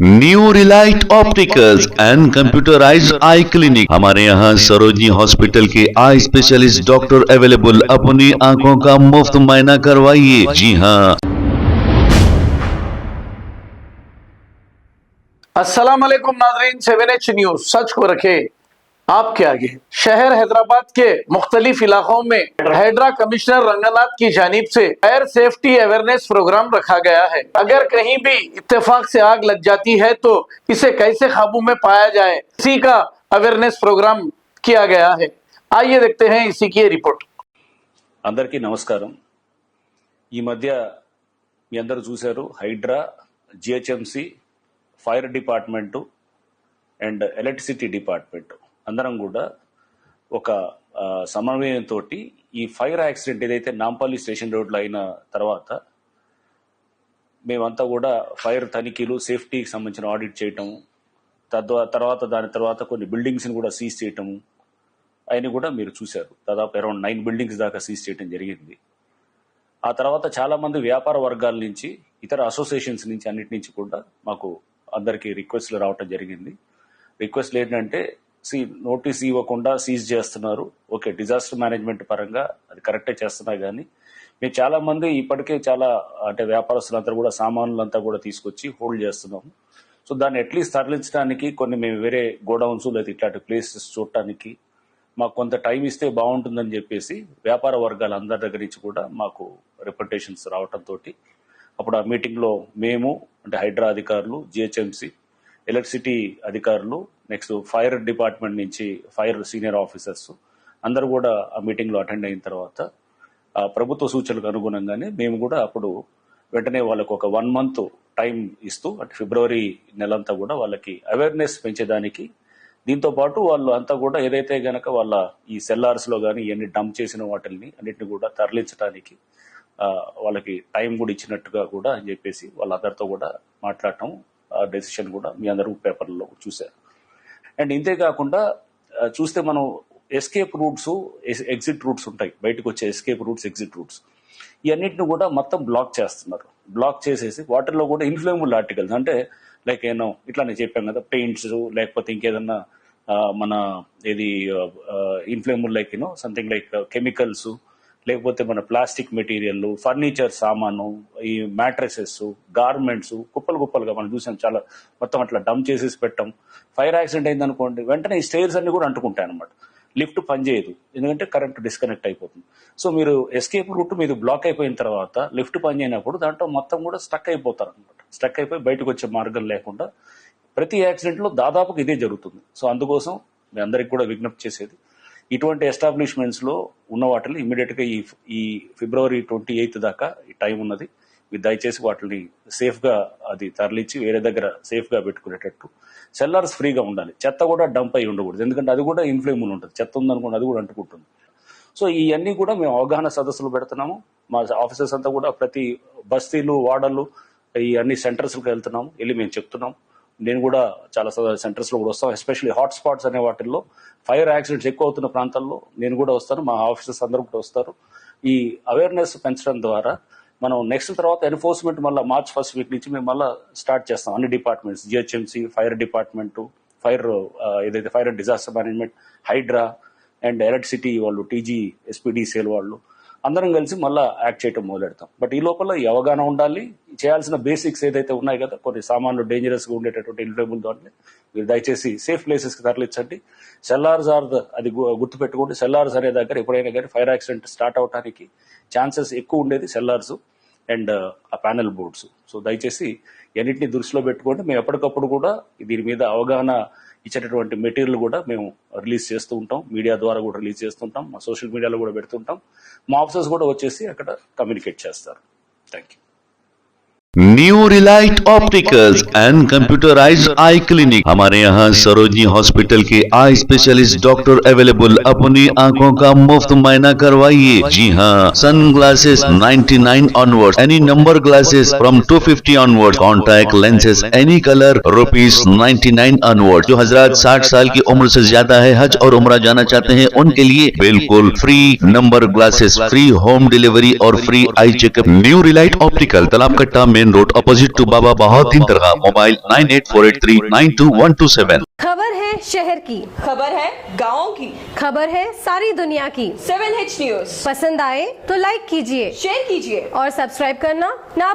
New Relight opticals and computerised I clinic. हमारे यहाँ Sarojini hospital के आई स्पेशलिस्ट डॉक्टर अवेलेबल। अपनी आंखों का मुफ्त मुआयना करवाइए। जी हाँ। अस्सलाम वालेकुम नाज़रीन, 7H न्यूज सच को रखे आपके आगे। शहर हैदराबाद के मुख्तलिफ इलाकों में हैदरा कमिश्नर रंगनाथ की जानिब से फायर सेफ्टी अवेयरनेस प्रोग्राम रखा गया है। अगर कहीं भी इत्तेफाक से आग लग जाती है तो इसे कैसे काबू में पाया जाए, इसी का अवेयरनेस प्रोग्राम किया गया है। आइए देखते हैं इसी की रिपोर्ट। అందరికీ నమస్కారం। ఈ మధ్య మీ అందరూ చూశారు, Hydraa, GHMC, fire department and electricity department అందరం కూడా ఒక సమన్వయంతో ఈ ఫైర్ యాక్సిడెంట్ ఏదైతే నాంపల్లి స్టేషన్ రోడ్లో అయిన తర్వాత మేమంతా కూడా ఫైర్ తనిఖీలు, సేఫ్టీకి సంబంధించిన ఆడిట్ చేయటం, దాని తర్వాత కొన్ని బిల్డింగ్స్ని కూడా సీజ్ చేయటము అయినా కూడా మీరు చూశారు. దాదాపు అరౌండ్ 9 బిల్డింగ్స్ దాకా సీజ్ చేయడం జరిగింది. ఆ తర్వాత చాలామంది వ్యాపార వర్గాల నుంచి, ఇతర అసోసియేషన్స్ నుంచి, అన్నిటి నుంచి కూడా మాకు అందరికీ రిక్వెస్ట్లు రావటం జరిగింది. రిక్వెస్ట్లు ఏంటంటే, నోటీస్ ఇవ్వకుండా సీజ్ చేస్తున్నారు. ఓకే, డిజాస్టర్ మేనేజ్మెంట్ పరంగా అది కరెక్టే చేస్తున్నా, కానీ మేము చాలా మంది ఇప్పటికే చాలా వ్యాపారస్తులంతా కూడా సామాన్లంతా కూడా తీసుకొచ్చి హోల్డ్ చేస్తున్నాము. సో దాన్ని అట్లీస్ట్ తరలించడానికి కొన్ని మేము వేరే గోడౌన్స్ లేదా ఇట్లాంటి ప్లేసెస్ చూడటానికి మాకు కొంత టైం ఇస్తే బాగుంటుందని చెప్పేసి వ్యాపార వర్గాల అందరి దగ్గర నుంచి కూడా మాకు రిప్రజెంటేషన్స్ రావడంతో అప్పుడు ఆ మీటింగ్లో మేము హైడ్రా అధికారులు, జిహెచ్ఎంసి, ఎలక్ట్రిసిటీ అధికారులు, నెక్స్ట్ ఫైర్ డిపార్ట్మెంట్ నుంచి ఫైర్ సీనియర్ ఆఫీసర్స్ అందరూ కూడా ఆ మీటింగ్లో అటెండ్ అయిన తర్వాత ప్రభుత్వ సూచనలకు అనుగుణంగానే మేము కూడా అప్పుడు వెంటనే వాళ్ళకు ఒక 1 month టైం ఇస్తూ ఫిబ్రవరి నెలంతా కూడా వాళ్ళకి అవేర్నెస్ పెంచేదానికి, దీంతో పాటు వాళ్ళు అంతా కూడా ఏదైతే గనక వాళ్ళ ఈ సెల్లార్స్లో కానీ ఇవన్నీ డంప్ చేసిన వాటిని అన్నిటిని కూడా తరలించడానికి వాళ్ళకి టైం కూడా ఇచ్చినట్టుగా కూడా అని చెప్పేసి వాళ్ళందరితో కూడా మాట్లాడటం, ఆ డెసిషన్ కూడా మీ అందరూ పేపర్లో చూశారు. అండ్ ఇంతే కాకుండా చూస్తే మనం ఎస్కేప్ రూట్స్, ఎగ్జిట్ రూట్స్ ఉంటాయి, బయటకు వచ్చే ఎస్కేప్ రూట్స్, ఎగ్జిట్ రూట్స్, ఇవన్నిటిని కూడా మొత్తం బ్లాక్ చేస్తున్నారు. బ్లాక్ చేసేసి వాటిల్లో కూడా ఇన్ఫ్లేమబుల్ ఆర్టికల్స్, అంటే లైక్ ఏమో ఇట్లా నేను చెప్పాను కదా, పెయింట్స్ లేకపోతే ఇంకేదన్నా మన ఏది inflammable like something like chemicals, లేకపోతే మన ప్లాస్టిక్ మెటీరియల్, ఫర్నిచర్ సామాను, ఈ మ్యాట్రసెస్, గార్మెంట్స్ కుప్పలుగా మనం చూసాం. చాలా మొత్తం అట్లా డంప్ చేసేసి పెట్టాం. ఫైర్ యాక్సిడెంట్ అయింది అనుకోండి, వెంటనే ఈ స్టేర్స్ అన్ని కూడా అంటుకుంటాయి అనమాట. లిఫ్ట్ పనిచేయదు, ఎందుకంటే కరెంట్ డిస్కనెక్ట్ అయిపోతుంది. సో మీరు ఎస్కేప్ రూట్ మీద బ్లాక్ అయిపోయిన తర్వాత లిఫ్ట్ పనిచేయనప్పుడు దాంట్లో మొత్తం కూడా స్టక్ అయిపోతారు అనమాట. స్టక్ అయిపోయి బయటకు వచ్చే మార్గం లేకుండా ప్రతి యాక్సిడెంట్లో దాదాపుగా ఇదే జరుగుతుంది. సో అందుకోసం మీ అందరికి కూడా విజ్ఞప్తి చేసేది, ఇటువంటి ఎస్టాబ్లిష్మెంట్స్లో ఉన్న వాటిని ఇమీడియట్గా ఈ ఫిబ్రవరి 28 దాకా ఈ టైం ఉన్నది. మీరు దయచేసి వాటిని సేఫ్గా అది తరలించి వేరే దగ్గర సేఫ్గా పెట్టుకునేటట్టు. సెల్లార్స్ ఫ్రీగా ఉండాలి, చెత్త కూడా డంప్ అయి ఉండకూడదు, ఎందుకంటే అది కూడా ఇన్ఫ్లేమబుల్ ఉంటుంది. చెత్త ఉందనుకోండి, అది కూడా అంటుకుంటుంది. సో ఇవన్నీ కూడా మేము అవగాహన సదస్సులు పెడుతున్నాము. మా ఆఫీసర్స్ అంతా కూడా ప్రతి బస్తీలు, వార్డులు, ఈ అన్ని సెంటర్స్కి వెళ్తున్నాము, వెళ్ళి మేము చెప్తున్నాం. నేను కూడా చాలా సెంటర్స్లో కూడా వస్తాం. ఎస్పెషల్లీ హాట్ స్పాట్స్ అనే వాటిల్లో, ఫైర్ యాక్సిడెంట్స్ ఎక్కువ అవుతున్న ప్రాంతాల్లో నేను కూడా వస్తాను, మా ఆఫీసర్స్ అందరూ కూడా వస్తారు. ఈ అవేర్నెస్ పెంచడం ద్వారా మనం నెక్స్ట్ తర్వాత ఎన్ఫోర్స్మెంట్ మళ్ళీ March 1st వీక్ నుంచి మేము మళ్ళీ స్టార్ట్ చేస్తాం. అన్ని departments, GHMC, fire department, fire ఏదైతే fire and disaster management, HYDRAA and electricity వాళ్ళు, టీజీ, ఎస్పీడీసీఎల్ వాళ్ళు అందరం కలిసి మళ్ళీ యాక్ట్ చేయడం మొదలెడతాం. బట్ ఈ లోపల ఈ అవగాహన ఉండాలి. చేయాల్సిన బేసిక్స్ ఏదైతే ఉన్నాయి కదా, కొన్ని సామాన్లు డేంజరస్గా ఉండేటటువంటి ఇన్ఫ్లేమబుల్ దాంట్లో మీరు దయచేసి సేఫ్ ప్లేసెస్కి తరలించండి. సెల్లార్స్ అది గుర్తుపెట్టుకోండి. సెల్లార్స్ అనే దగ్గర ఎప్పుడైనా కానీ ఫైర్ యాక్సిడెంట్ స్టార్ట్ అవడానికి ఛాన్సెస్ ఎక్కువ ఉండేది సెల్లార్స్ అండ్ ఆ ప్యానెల్ బోర్డ్స్. సో దయచేసి అన్నింటినీ దృష్టిలో పెట్టుకోండి. మేము ఎప్పటికప్పుడు కూడా దీని మీద అవగాహన ఇచ్చేటటువంటి మెటీరియల్ కూడా మేము రిలీజ్ చేస్తూ ఉంటాం, మీడియా ద్వారా కూడా రిలీజ్ చేస్తుంటాం, మా సోషల్ మీడియాలో కూడా పెడుతుంటాం. మా ఆఫీసర్స్ కూడా వచ్చేసి అక్కడ కమ్యూనికేట్ చేస్తారు. Thank you. New Relight opticals and computerised I clinic. हमारे यहाँ सरोजनी हॉस्पिटल के आई स्पेशलिस्ट डॉक्टर अवेलेबल। अपनी आंखों का मुफ्त मुआयना करवाइए। जी हाँ, sun glasses 99 onward, any number glasses from 250 onward, contact lenses any colour ₹99 onward. जो हजरात 60 साल की उम्र से ज्यादा है, हज और उम्रा जाना चाहते हैं, उनके लिए बिल्कुल free number glasses, free home delivery और free eye checkup. New relight optical, Talab Katta में main road opposite to Baba Bahauddin Dargah, mobile 9848392127। खबर है शहर की, खबर है गाँव की, खबर है सारी दुनिया की। 7H न्यूज पसंद आए तो लाइक कीजिए, शेयर कीजिए और सब्सक्राइब करना ना